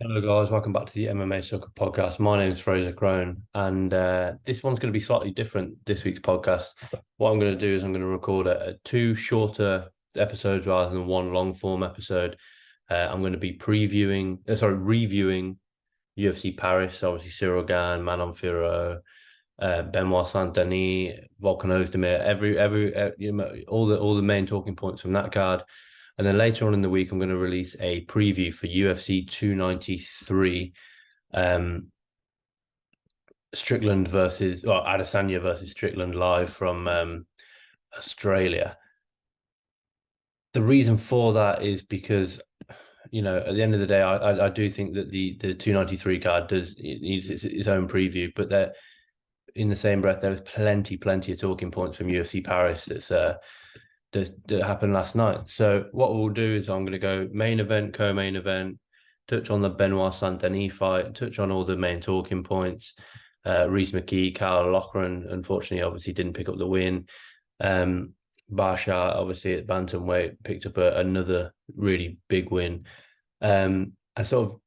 Hello guys, welcome back to the MMA Soccer Podcast. My name is Frazer Krohn, and this one's going to be slightly different. This week's podcast. What I'm going to do is I'm going to record two shorter episodes rather than one long form episode. I'm going to be reviewing UFC Paris. Obviously, Ciryl Gane, Manon Fiorot, Benoit Saint Denis, Volkan Ozdemir. All the main talking points from that card. And then later on in the week, I'm going to release a preview for UFC 293, Strickland Adesanya versus Strickland live from Australia. The reason for that is because, at the end of the day, I do think that the 293 card needs its own preview, but that in the same breath, there was plenty of talking points from UFC Paris that happened last night. So what we'll do is I'm going to go main event, co-main event, touch on the Benoit Saint Denis fight, touch on all the main talking points. Reese McKee, Kyle Loughran, unfortunately, obviously didn't pick up the win. Bashar, obviously at bantamweight, picked up another really big win. I sort of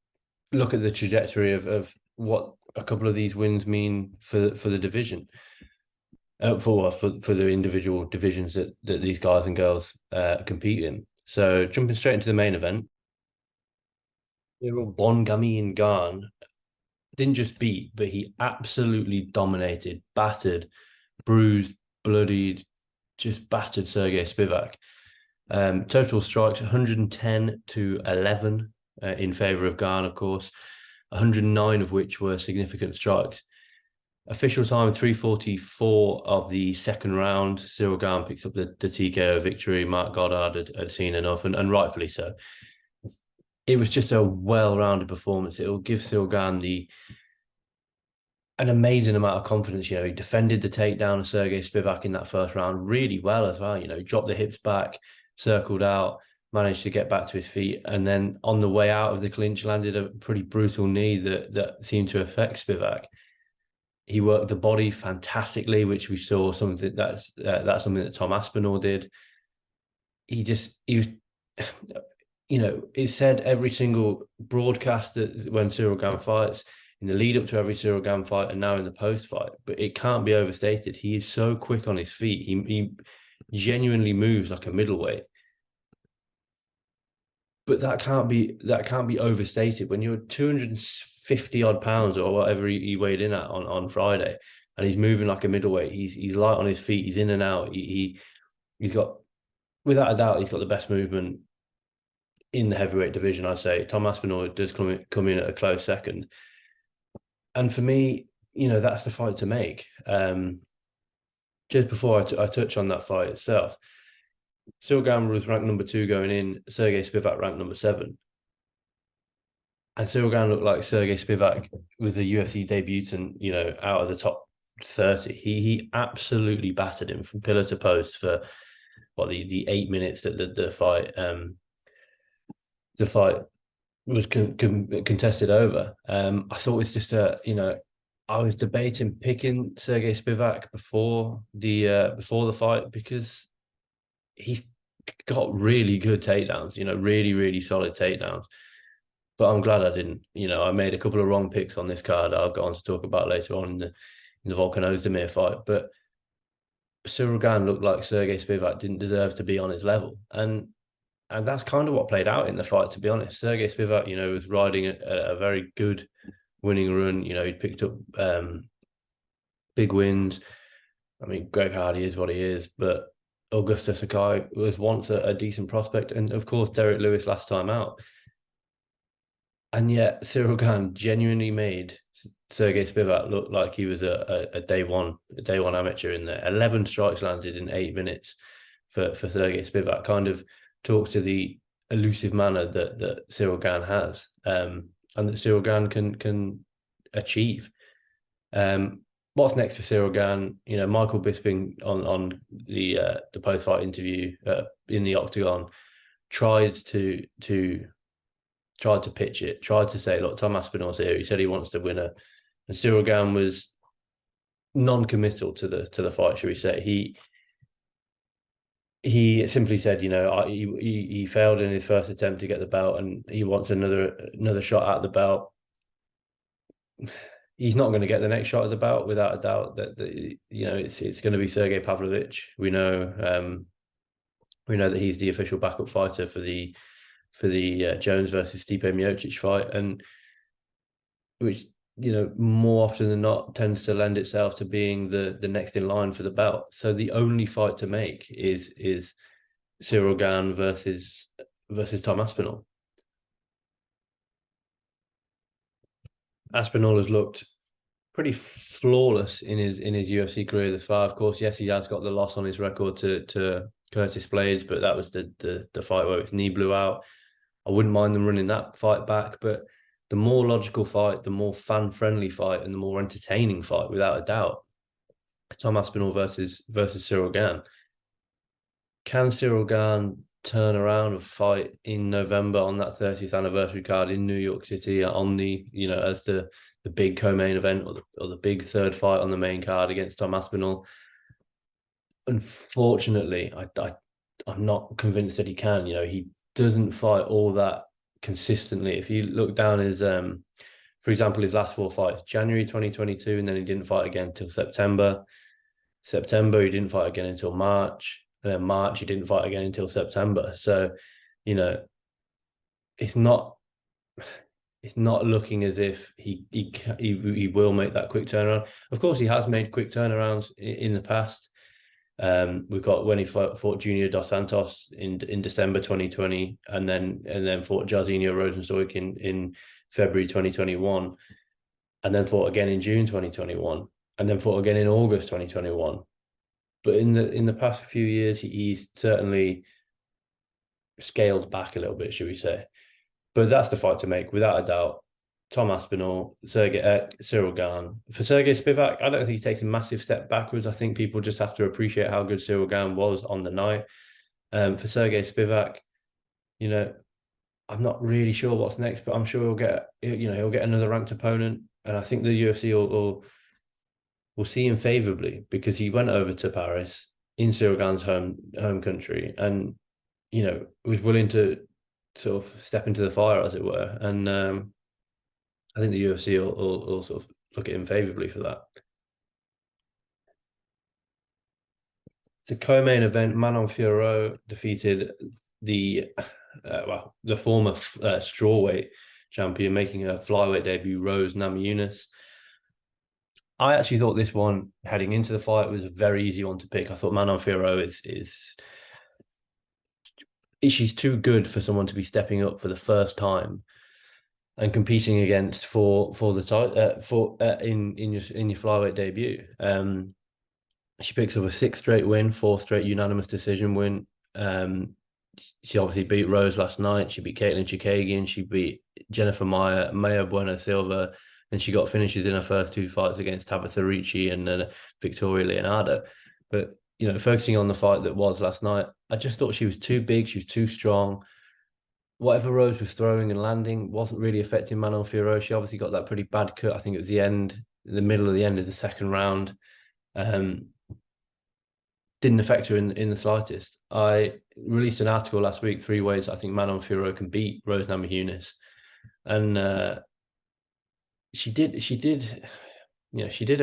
look at the trajectory of what a couple of these wins mean for the division. For the individual divisions that these guys and girls compete in. So jumping straight into the main event, Ciryl Gane didn't just beat, but he absolutely dominated, battered, bruised, bloodied, just battered Sergey Spivak. Total strikes 110 to 11 in favor of Gane, of course, 109 of which were significant strikes. Official time 3:44 of the second round. Ciryl Gane picks up the TKO victory. Mark Goddard had seen enough, and rightfully so. It was just a well-rounded performance. It will give Ciryl Gane an amazing amount of confidence. He defended the takedown of Sergey Spivak in that first round really well as well. He dropped the hips back, circled out, managed to get back to his feet, and then on the way out of the clinch landed a pretty brutal knee that seemed to affect Spivak. He worked the body fantastically, which we saw something that's something that Tom Aspinall did. He was, it said every single broadcast that when Ciryl Gane fights, in the lead up to every Ciryl Gane fight, and now in the post fight, but it can't be overstated. He is so quick on his feet. He genuinely moves like a middleweight. But that can't be overstated when you're 250 odd pounds or whatever he weighed in at on Friday, and he's moving like a middleweight. He's light on his feet. He's in and out. He's got, without a doubt, he's got the best movement in the heavyweight division. I'd say Tom Aspinall does come in at a close second, and for me, that's the fight to make. Just before I touch on that fight itself, Ciryl Gane was ranked number 2 going in. Sergey Spivak ranked number 7. And Ciryl Gane looked like Sergey Spivak was a UFC debutant, out of the top 30. He absolutely battered him from pillar to post for the 8 minutes that the fight was contested over. I thought it was just I was debating picking Sergey Spivak before the fight because he's got really good takedowns, really, really solid takedowns. But I'm glad I didn't. I made a couple of wrong picks on this card. I'll go on to talk about later on in the Volkan Ozdemir fight. But Ciryl Gane looked like Sergey Spivak didn't deserve to be on his level. And that's kind of what played out in the fight, to be honest. Sergey Spivak, was riding a very good winning run. He'd picked up big wins. I mean, Greg Hardy is what he is, but Augusto Sakai was once a decent prospect, and of course Derek Lewis last time out. And yet Ciryl Gane genuinely made Sergey Spivak look like he was a day one amateur in there. 11 strikes landed in 8 minutes for Sergey Spivak. Kind of talks to the elusive manner that Ciryl Gane has, and that Ciryl Gane can achieve. What's next for Ciryl Gane? Michael Bisping on the post-fight interview in the octagon tried to pitch it, tried to say, look, Tom Aspinall's here. He said he wants to win her, and Ciryl Gane was non-committal to the fight, shall we say? he simply said, he failed in his first attempt to get the belt, and he wants another shot at the belt. He's not going to get the next shot at the belt without a doubt. It's going to be Sergey Pavlovich. We know that he's the official backup fighter for the Jones versus Stipe Miocic fight, and which more often than not tends to lend itself to being the next in line for the belt. So the only fight to make is Ciryl Gane versus Tom Aspinall. Aspinall has looked pretty flawless in his UFC career thus far. Of course, yes, he has got the loss on his record to Curtis Blades, but that was the fight where his knee blew out. I wouldn't mind them running that fight back, but the more logical fight, the more fan-friendly fight, and the more entertaining fight, without a doubt, Tom Aspinall versus Ciryl Gane. Can Ciryl Gane turn around a fight in November on that 30th anniversary card in New York City on as the big co-main event, or the big third fight on the main card against Tom Aspinall? Unfortunately, I'm not convinced that he can. He doesn't fight all that consistently. If you look down his for example, his last four fights: January 2022, and then he didn't fight again until September. September, he didn't fight again until March, and then March, he didn't fight again until September. So, it's not looking as if he will make that quick turnaround. Of course, he has made quick turnarounds in the past. We've got when he fought Junior Dos Santos in December 2020, and then fought Jairzinho Rozenstruik in February 2021, and then fought again in June 2021, and then fought again in August 2021. But in the past few years, he's certainly scaled back a little bit, should we say? But that's the fight to make, without a doubt. Tom Aspinall, Ciryl Gane. For Sergey Spivak, I don't think he takes a massive step backwards. I think people just have to appreciate how good Ciryl Gane was on the night. For Sergey Spivak, I'm not really sure what's next, but I'm sure he'll get another ranked opponent, and I think the UFC will see him favorably, because he went over to Paris in Ciryl Gane's home country, and was willing to sort of step into the fire, as it were, and I think the UFC will sort of look at him favorably for that. The co-main event, Manon Fiorot defeated the former strawweight champion, making her flyweight debut, Rose Namajunas. I actually thought this one, heading into the fight, was a very easy one to pick. I thought Manon Fiorot she's too good for someone to be stepping up for the first time and competing against for the title in your flyweight debut. She picks up a 6th straight win, 4th straight unanimous decision win. She obviously beat Rose last night. She beat Caitlin Chikagian. She beat Jennifer Maya Bueno Silva. And she got finishes in her first 2 fights against Tabitha Ricci and Victoria Leonardo. But focusing on the fight that was last night, I just thought she was too big. She was too strong. Whatever Rose was throwing and landing wasn't really affecting Manon Fiorot. She obviously got that pretty bad cut. I think it was the middle of the end of the second round. Didn't affect her in the slightest. I released an article last week, 3 ways I think Manon Fiorot can beat Rose Namajunas, and she did a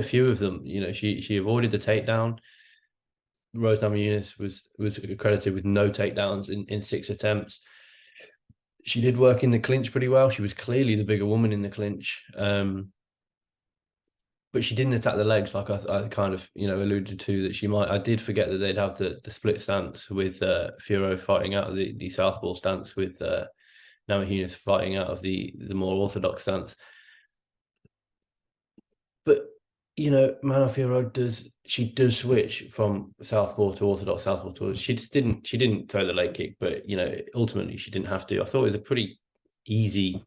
few of them. She avoided the takedown. Rose Namajunas was credited with no takedowns in 6 attempts. She did work in the clinch pretty well. She was clearly the bigger woman in the clinch. But she didn't attack the legs, like I kind of alluded to that she might. I did forget that they'd have the split stance with Fiorot fighting out of the southpaw stance, with Namajunas fighting out of the more orthodox stance. But Manon Fiorot does switch from southpaw to orthodox southpaw. She didn't throw the leg kick, but ultimately she didn't have to. I thought it was a pretty easy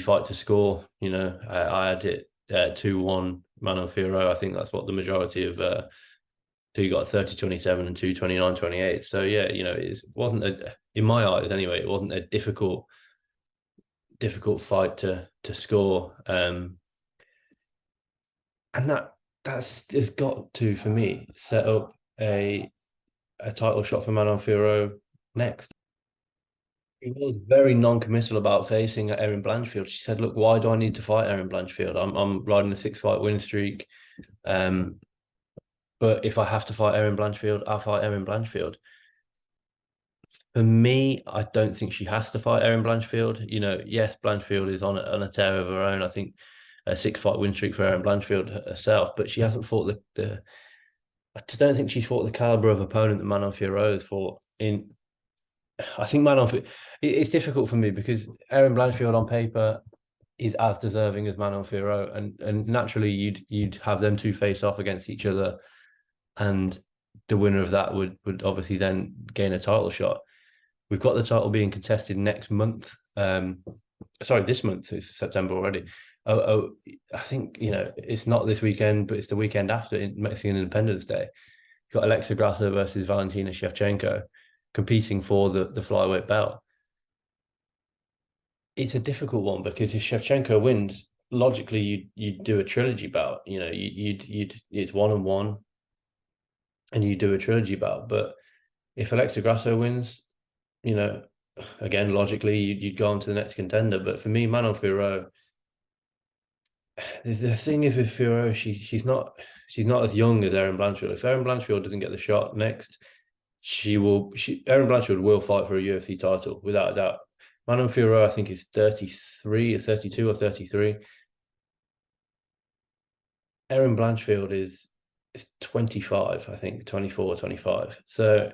fight to score. I had it 2-1 Manon Fiorot. I think that's what the majority of so you got 30-27 and 29-28. So yeah, it wasn't in my eyes anyway, it wasn't a difficult fight to score. And that's got to, for me, set up a a title shot for Manon Fiorot next. She was very non-committal about facing Erin Blanchfield. She said, "Look, why do I need to fight Erin Blanchfield? I'm riding a 6-fight win streak. Um, but if I have to fight Erin Blanchfield, I'll fight Erin Blanchfield." For me, I don't think she has to fight Erin Blanchfield. Yes, Blanchfield is on a tear of her own. I think a 6-fight win streak for Erin Blanchfield herself, but she hasn't fought the. I don't think she's fought the caliber of opponent that Manon Fiorot has fought in. I think it's difficult for me because Erin Blanchfield on paper is as deserving as Manon Fiorot, and naturally you'd have them two face off against each other, and the winner of that would obviously then gain a title shot. We've got the title being contested next month. Sorry, this month. It's September already. I think it's not this weekend, but it's the weekend after Mexican Independence Day. You've got Alexa Grasso versus Valentina Shevchenko competing for the flyweight belt. It's a difficult one because if Shevchenko wins, logically you'd do a trilogy bout. You'd it's 1-1, and you do a trilogy bout. But if Alexa Grasso wins, again logically you'd go on to the next contender. But for me, Manon Fiorot, the thing is with Fiorot, she's not as young as Erin Blanchfield. If Erin Blanchfield doesn't get the shot next, Erin Blanchfield will fight for a UFC title without a doubt. Manon Fiorot, I think, is 33 or 32 or 33. Erin Blanchfield is 25, I think, 24 or 25. So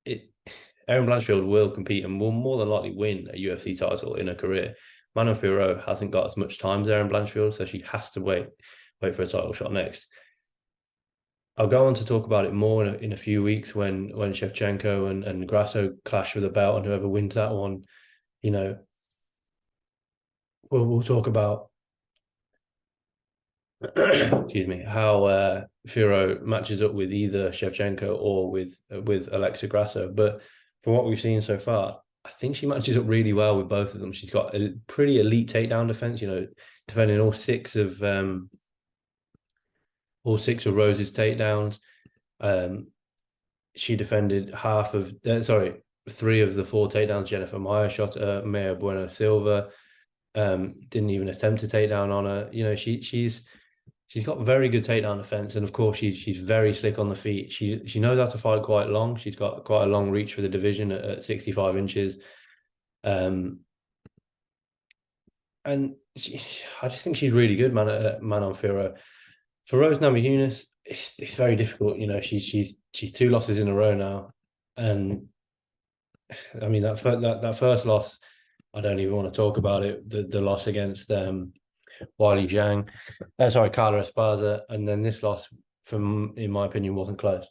Erin Blanchfield will compete and will more than likely win a UFC title in her career. Manon Fiorot hasn't got as much time as Erin Blanchfield, so she has to wait for a title shot next. I'll go on to talk about it more in a few weeks when Shevchenko and Grasso clash for the belt, and whoever wins that one, we'll talk about excuse me, how Fiorot matches up with either Shevchenko or with Alexa Grasso. But from what we've seen so far, I think she matches up really well with both of them. She's got a pretty elite takedown defense, defending all six of Rose's takedowns. She defended three of the 4 takedowns Jennifer Maia shot at Maya Bueno Silva. Didn't even attempt a takedown on her. She's got very good takedown defense, and of course she's very slick on the feet. She knows how to fight quite long. She's got quite a long reach for the division at 65 inches. And I just think she's really good, Manon Fiorot. For Rose Namajunas, it's very difficult. She's 2 losses in a row now, and I mean that first loss, I don't even want to talk about it. The loss against Wiley Zhang, Carla Esparza, and then this loss, in my opinion, wasn't close.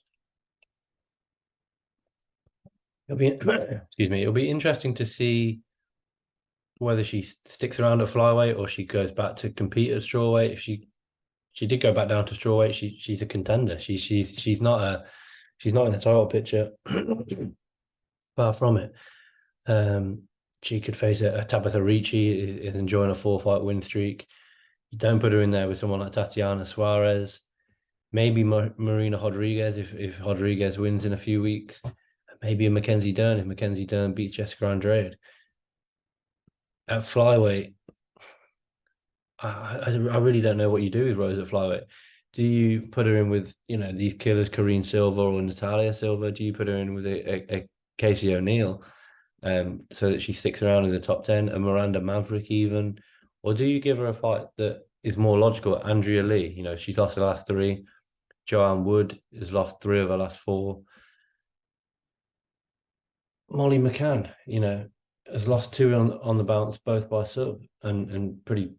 It'll be interesting to see whether she sticks around at flyweight or she goes back to compete at strawweight. If she did go back down to strawweight, she's a contender. She's not in the title picture. Far from it. She could face a Tabitha Ricci, is enjoying a 4-fight win streak. You don't put her in there with someone like Tatiana Suarez, maybe Marina Rodriguez if Rodriguez wins in a few weeks, maybe a Mackenzie Dern if Mackenzie Dern beats Jessica Andrade. At flyweight, I really don't know what you do with Rose at flyweight. Do you put her in with these killers, Karine Silva or Natalia Silva? Do you put her in with a Casey O'Neill, so that she sticks around in the top 10, a Miranda Maverick even? Or do you give her a fight that is more logical? Andrea Lee, she's lost the last 3. Joanne Wood has lost 3 of her last 4. Molly McCann, has lost 2 on the bounce, both by sub, and pretty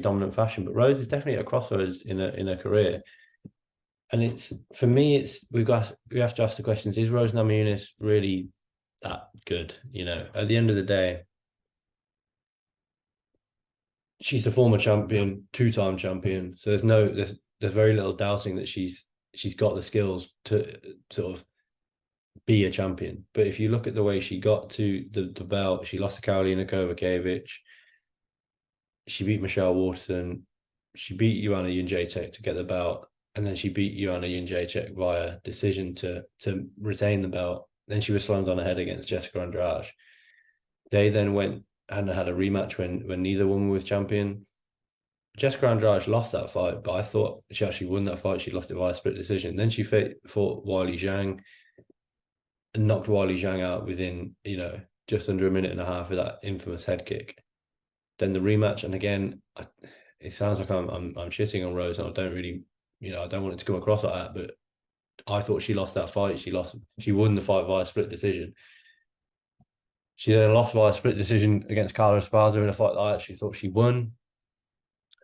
dominant fashion. But Rose is definitely at a crossroads in her career. And for me, we have to ask the questions: is Rose Namajunas really that good? At the end of the day, she's the former champion, 2-time champion. So there's very little doubting that she's got the skills to sort of be a champion. But if you look at the way she got to the belt, she lost to Karolina Kovacevic. She beat Michelle Waterson. She beat Joanna Jędrzejczyk to get the belt. and then she beat Joanna Jędrzejczyk via decision to retain the belt. Then she was slammed on her head against Jessica Andrade. They then went and had a rematch when neither woman was champion. Jessica Andrade lost that fight, but I thought she actually won that fight. She lost it via split decision. Then she fought Weili Zhang and knocked Weili Zhang out within, just under a minute and a half of that infamous head kick. Then the rematch, and again, it sounds like I'm shitting on Rose, and I don't really, I don't want it to come across like that, but I thought she lost that fight. She won the fight via split decision. She then lost via split decision against Carla Esparza in a fight that I actually thought she won.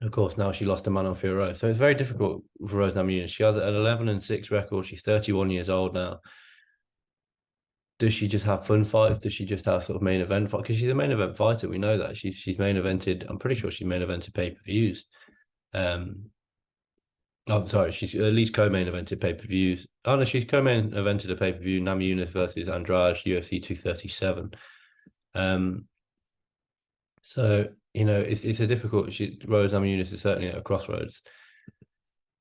And of course, now she lost to Manon Fiorot. So it's very difficult for Rose Namajunas. She has an 11-6 record. She's 31 years old now. Does she just have fun fights? Does she just have sort of main event fight? Because she's a main event fighter. We know that she's main evented. I'm pretty sure she's main evented pay-per-views. I'm sorry, she's at least co-main evented pay-per-views. Oh no, she's co-main evented a pay-per-view, Namajunas versus Andrade, UFC 237. So it's a difficult. Rose Namajunas is certainly at a crossroads.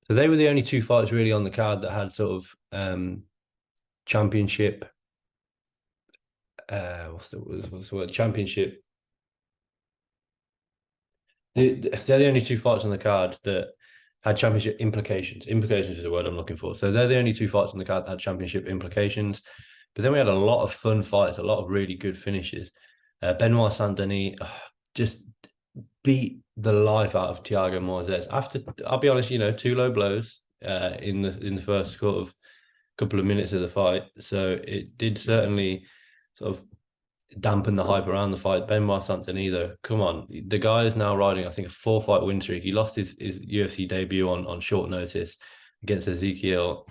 So they were the only two fights really on the card that had sort of championship. What's the word? Championship. They're the only two fights on the card that had championship implications. Implications is the word I'm looking for. So they're the only two fights on the card that had championship implications. But then we had a lot of fun fights, a lot of really good finishes. Benoit Saint-Denis just beat the life out of Thiago Moises. After, I'll be honest, 2 low blows in the first sort of couple of minutes of the fight. So it did certainly sort of dampen the hype around the fight. Benoit Saint-Denis, though, come on. The guy is now riding, I think, a 4-fight win streak. He lost his UFC debut on short notice against Ezekiel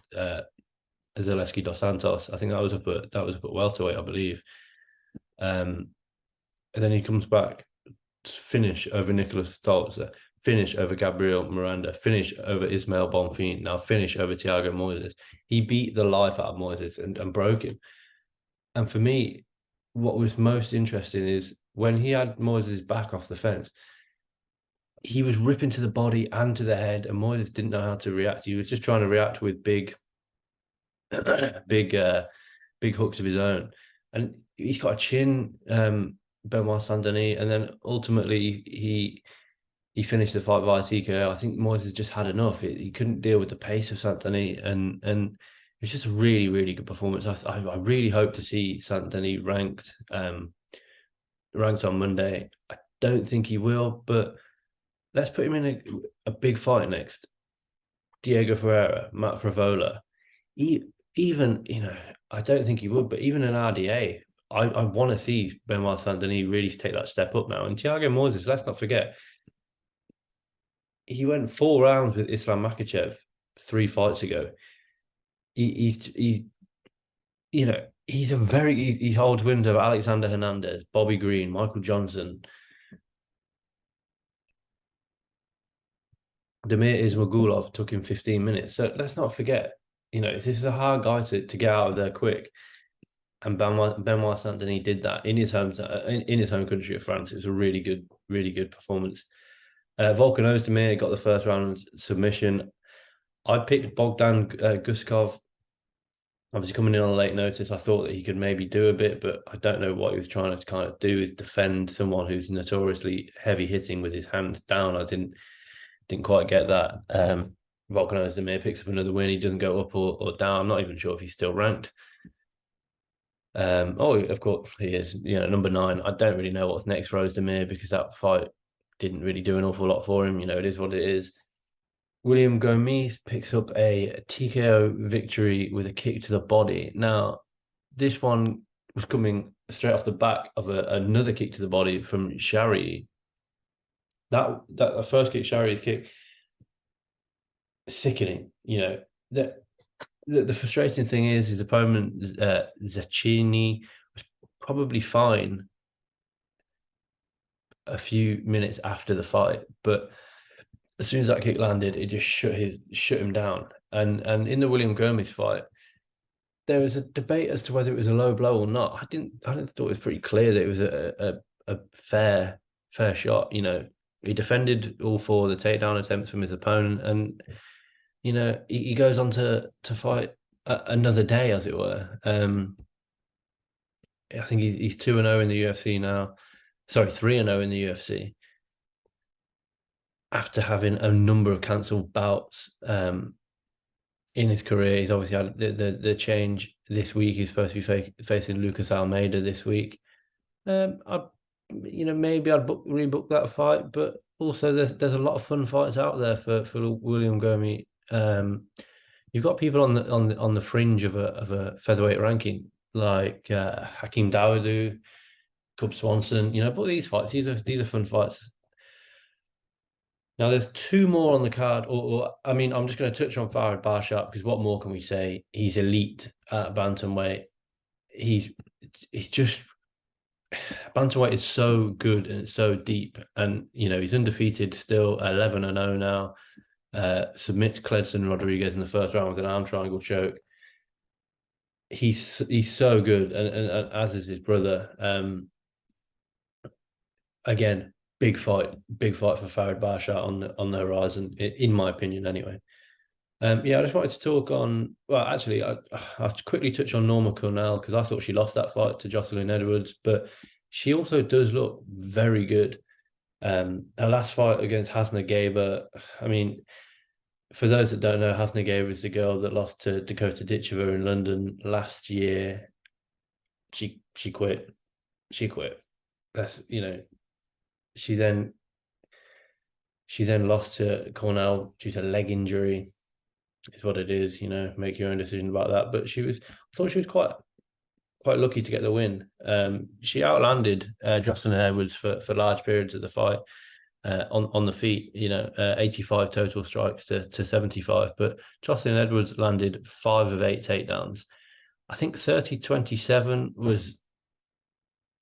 Zaleski dos Santos. I think that was up at welterweight, I believe. And then he comes back to finish over Nicholas Stoltz, finish over Gabriel Miranda, finish over Ismael Bonfim, now finish over Thiago Moises. He beat the life out of Moises and broke him. And for me, what was most interesting is when he had Moises back off the fence, he was ripping to the body and to the head, and Moises didn't know how to react. He was just trying to react with big hooks of his own. And he's got a chin, Benoit Saint-Denis, and then ultimately he finished the fight via TKO. I think Moises just had enough. He couldn't deal with the pace of Saint-Denis, and it was just a really, really good performance. I really hope to see Saint-Denis ranked on Monday. I don't think he will, but let's put him in a big fight next. Diego Ferreira, Matt Frevola. Even, I don't think he would, but even an RDA, I want to see Benoit Saint-Denis really take that step up now. And Thiago Moises, let's not forget, he went 4 rounds with Islam Makhachev 3 fights ago. He holds wins over Alexander Hernandez, Bobby Green, Michael Johnson, Damir Ismagulov took him 15 minutes. So let's not forget, this is a hard guy to get out of there quick. And Benoit Saint-Denis did that in his home country of France. It was a really good performance. Volkan Ozdemir got the first round submission. I picked Bogdan Guskov. Obviously, coming in on a late notice, I thought that he could maybe do a bit, but I don't know what he was trying to kind of do, is defend someone who's notoriously heavy hitting with his hands down. I didn't quite get that. Volkan Ozdemir picks up another win. He doesn't go up or down. I'm not even sure if he's still ranked. Of course he is. Number 9. I don't really know what's next for Ozdemir because that fight didn't really do an awful lot for him. It is what it is. William Gomis picks up a TKO victory with a kick to the body. Now, this one was coming straight off the back of another kick to the body from Shari. That first kick, Shari's kick, sickening. The frustrating thing is his opponent, Zacchini, was probably fine a few minutes after the fight, but as soon as that kick landed, it just shut him down. And in the William Gomis fight, there was a debate as to whether it was a low blow or not. I thought it was pretty clear that it was a fair shot. He defended all 4 of the takedown attempts from his opponent, and he goes on to fight another day, as it were. I think he's 2-0 in the UFC now. Sorry, 3-0 in the UFC after having a number of cancelled bouts in his career. He's obviously had the change this week. He's supposed to be facing Lucas Almeida this week. I, maybe I'd rebook that fight, but also there's a lot of fun fights out there for William Gomi. You've got people on the fringe of a featherweight ranking like Hakeem Dawodu, Cub Swanson. But these are fun fights. Now there's two more on the card, or I mean, I'm just going to touch on Farid Barshat because what more can we say? He's elite at bantamweight. He's just bantamweight is so good and it's so deep, and he's undefeated still, 11-0 now. Submits Cledson Rodriguez in the first round with an arm triangle choke. He's so good, and as is his brother. Again, big fight for Farid Barshat on the horizon, in my opinion, anyway. I just wanted to talk on. Well, actually, I'll quickly touch on Norma Cornell because I thought she lost that fight to Jocelyn Edwards, but she also does look very good. Her last fight against Hasna Gaber, I mean, for those that don't know, Hasna Gaber is the girl that lost to Dakota Ditcheva in London last year. She quit. She quit. That's She then lost to Cornell due to leg injury. Is what it is. Make your own decision about that. But I thought she was quite lucky to get the win. She outlanded Jocelyn Edwards for large periods of the fight on the feet. 85 total strikes to 75. But Jocelyn Edwards landed 5 of 8 takedowns. I think 30-27 was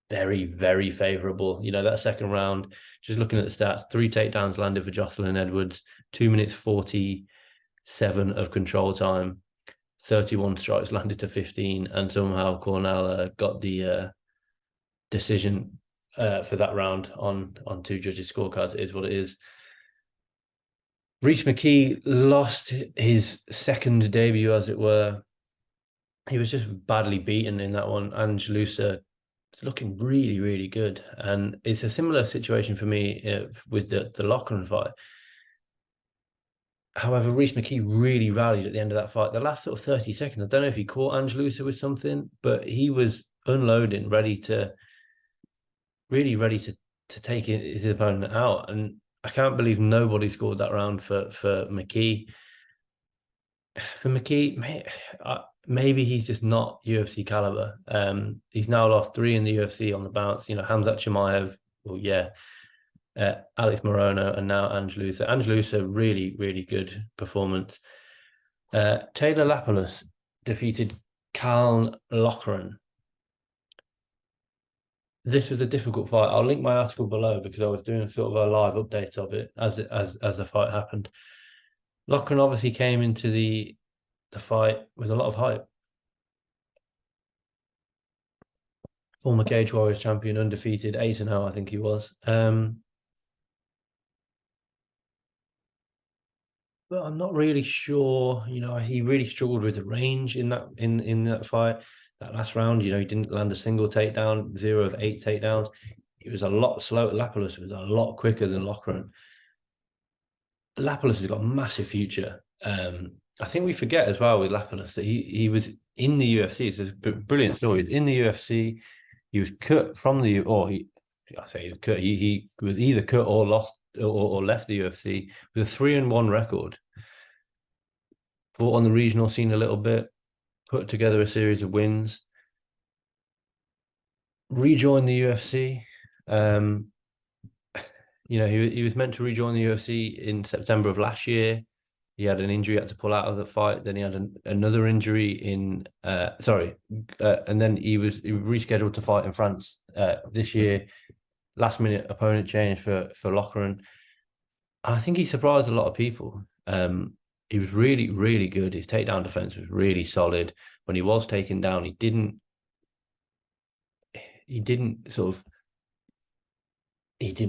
very, very favorable. That second round, just looking at the stats, 3 takedowns landed for Jocelyn Edwards, 2 minutes 47 of control time, 31 strikes landed to 15, and somehow Cornell got the decision for that round on 2 judges' scorecards. It is what it is. Reece McKee lost his second debut, as it were. He was just badly beaten in that one. Ange Looser is looking really, really good. And it's a similar situation for me with the Loughran fight. However, Reece McKee really rallied at the end of that fight. The last sort of 30 seconds, I don't know if he caught Ange Looser with something, but he was unloading, really ready to take his opponent out. And I can't believe nobody scored that round for McKee. For McKee, maybe he's just not UFC caliber. He's now lost 3 in the UFC on the bounce. Hamzat Chimaev, Alex Morono, and now Ange Looser. Ange Looser, really, really good performance. Taylor Lapalus defeated Carl Loughran. This was a difficult fight. I'll link my article below because I was doing sort of a live update of it as the fight happened. Loughran obviously came into the fight with a lot of hype. Former Cage Warriors champion, undefeated, 8-0, I think he was. But I'm not really sure. He really struggled with the range in that fight. That last round, he didn't land a single takedown, 0 of 8 takedowns. He was a lot slower. Lapalus was a lot quicker than Loughran. Lapalus has got a massive future. I think we forget as well with Lapalus that he was in the UFC. It's a brilliant story. In the UFC, he was cut from the, or he, I say he was cut. He was either cut or lost or left the UFC with a 3-1 record. Fought on the regional scene a little bit, put together a series of wins. Rejoined the UFC. He was meant to rejoin the UFC in September of last year. He had an injury, had to pull out of the fight. Then he had another injury and then he was rescheduled to fight in France this year. Last minute opponent change for Loughran. I think he surprised a lot of people. He was really, really good. His takedown defense was really solid. When he was taken down, he didn't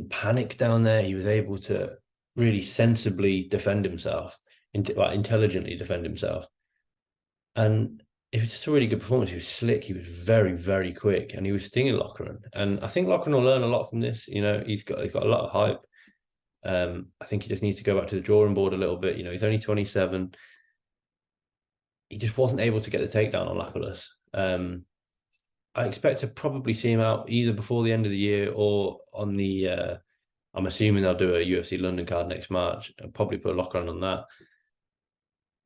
panic down there. He was able to really sensibly defend himself. intelligently defend himself. And it was just a really good performance. He was slick. He was very, very quick, and he was stinging Loughran. And I think Loughran will learn a lot from this. He's got a lot of hype. I think he just needs to go back to the drawing board a little bit. He's only 27. He just wasn't able to get the takedown on Lapalus. I expect to probably see him out either before the end of the year or on the. I'm assuming they'll do a UFC London card next March. I'll probably put a Loughran on that.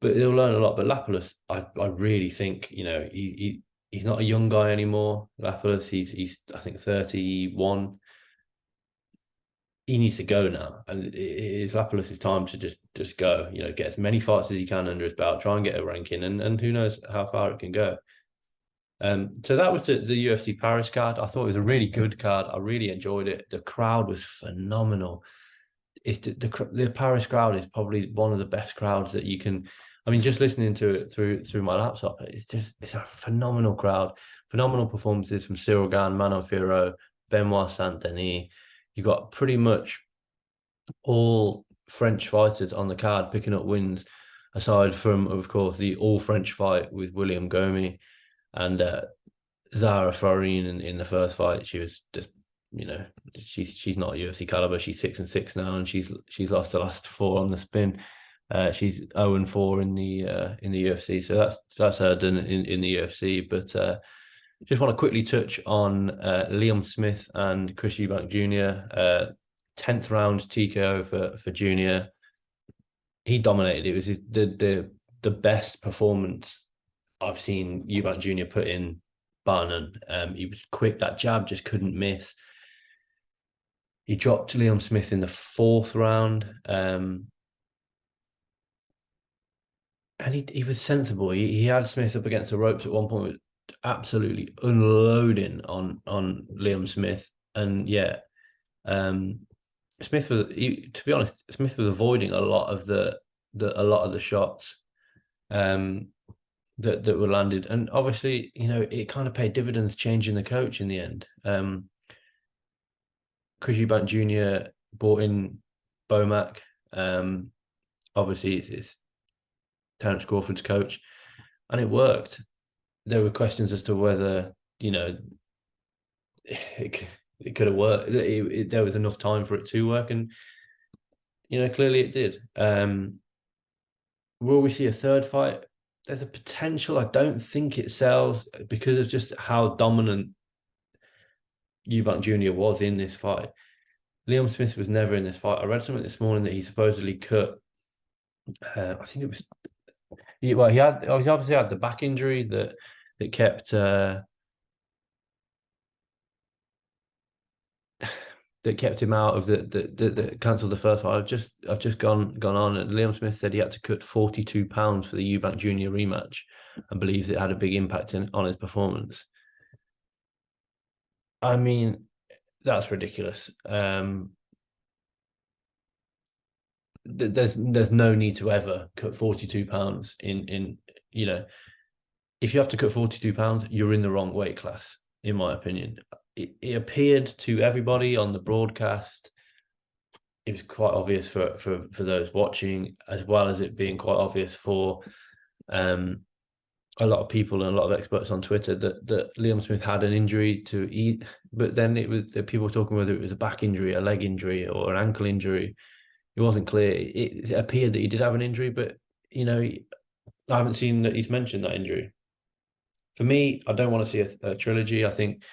But he'll learn a lot. But Lapalus, I really think he's not a young guy anymore. Lapalus, he's I think 31. He needs to go now, and it's Lapalus' time to just go. Get as many fights as he can under his belt, try and get a ranking, and who knows how far it can go. So that was the UFC Paris card. I thought it was a really good card. I really enjoyed it. The crowd was phenomenal. The Paris crowd is probably one of the best crowds that you can. I mean, just listening to it through my laptop, it's a phenomenal crowd. Phenomenal performances from Ciryl Gane, Manon Fiorot, Benoit Saint-Denis. You got pretty much all French fighters on the card picking up wins, aside from, of course, the all French fight with William Gomi and Zara Farine in the first fight. She was just, she's not UFC caliber. She's 6-6 now, and she's lost the last 4 on the spin. She's 0-4 in the UFC, so that's her done in the UFC. But just want to quickly touch on Liam Smith and Chris Eubank Jr. 10th round TKO for Junior. He dominated. It was the best performance I've seen Eubank Jr. put in, bar none. He was quick. That jab just couldn't miss. He dropped Liam Smith in the 4th round. And he was sensible. He had Smith up against the ropes at one point, was absolutely unloading on Liam Smith. And yeah, Smith was, to be honest, Smith was avoiding a lot of the shots that were landed. And obviously, it kind of paid dividends changing the coach in the end. Chris Eubank Jr. brought in Bomac. Obviously, it's Terence Crawford's coach, and it worked. There were questions as to whether it could have worked. There was enough time for it to work, and clearly it did. Will we see a third fight? There's a potential. I don't think it sells because of just how dominant Eubank Jr. was in this fight. Liam Smith was never in this fight. I read something this morning that he supposedly cut. I think it was. He obviously had the back injury that kept him out of the cancelled the first fight. I've just gone on, and Liam Smith said he had to cut 42 pounds for the Eubank Jr. rematch, and believes it had a big impact on his performance. I mean, that's ridiculous. There's no need to ever cut 42 pounds in if you have to cut 42 pounds, you're in the wrong weight class, in my opinion. It appeared to everybody on the broadcast. It was quite obvious for those watching, as well as it being quite obvious for a lot of people and a lot of experts on Twitter that Liam Smith had an injury to eat, but then it was people were talking whether it was a back injury, a leg injury, or an ankle injury. It wasn't clear. It appeared that he did have an injury, but I haven't seen that he's mentioned that injury. For me, I don't want to see a trilogy. I think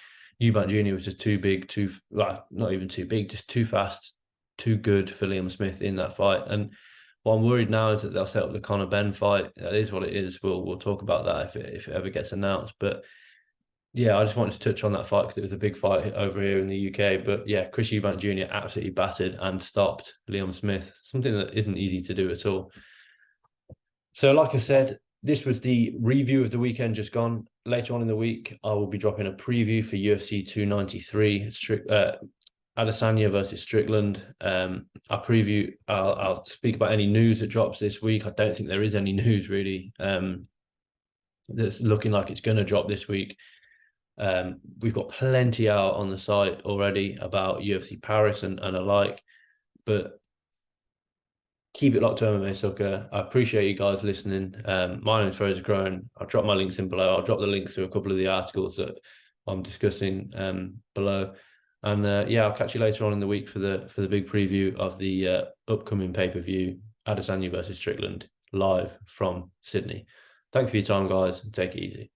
Eubank Jr. was just too big, not even too big, just too fast, too good for Liam Smith in that fight. And what I'm worried now is that they'll set up the Conor Benn fight. That is what it is. We'll talk about that if it ever gets announced. But yeah, I just wanted to touch on that fight because it was a big fight over here in the UK. But yeah, Chris Eubank Jr. absolutely battered and stopped Liam Smith, something that isn't easy to do at all. So like I said, this was the review of the weekend just gone. Later on in the week, I will be dropping a preview for UFC 293, Adesanya versus Strickland. I'll speak about any news that drops this week. I don't think there is any news really that's looking like it's going to drop this week. We've got plenty out on the site already about UFC Paris and alike, but keep it locked to MMA Soccer. I appreciate you guys listening. My name is Frazer Krohn. I'll drop my links in below. I'll drop the links to a couple of the articles that I'm discussing below. And yeah, I'll catch you later on in the week for the big preview of the upcoming pay-per-view, Adesanya versus Strickland, live from Sydney. Thanks for your time, guys. Take it easy.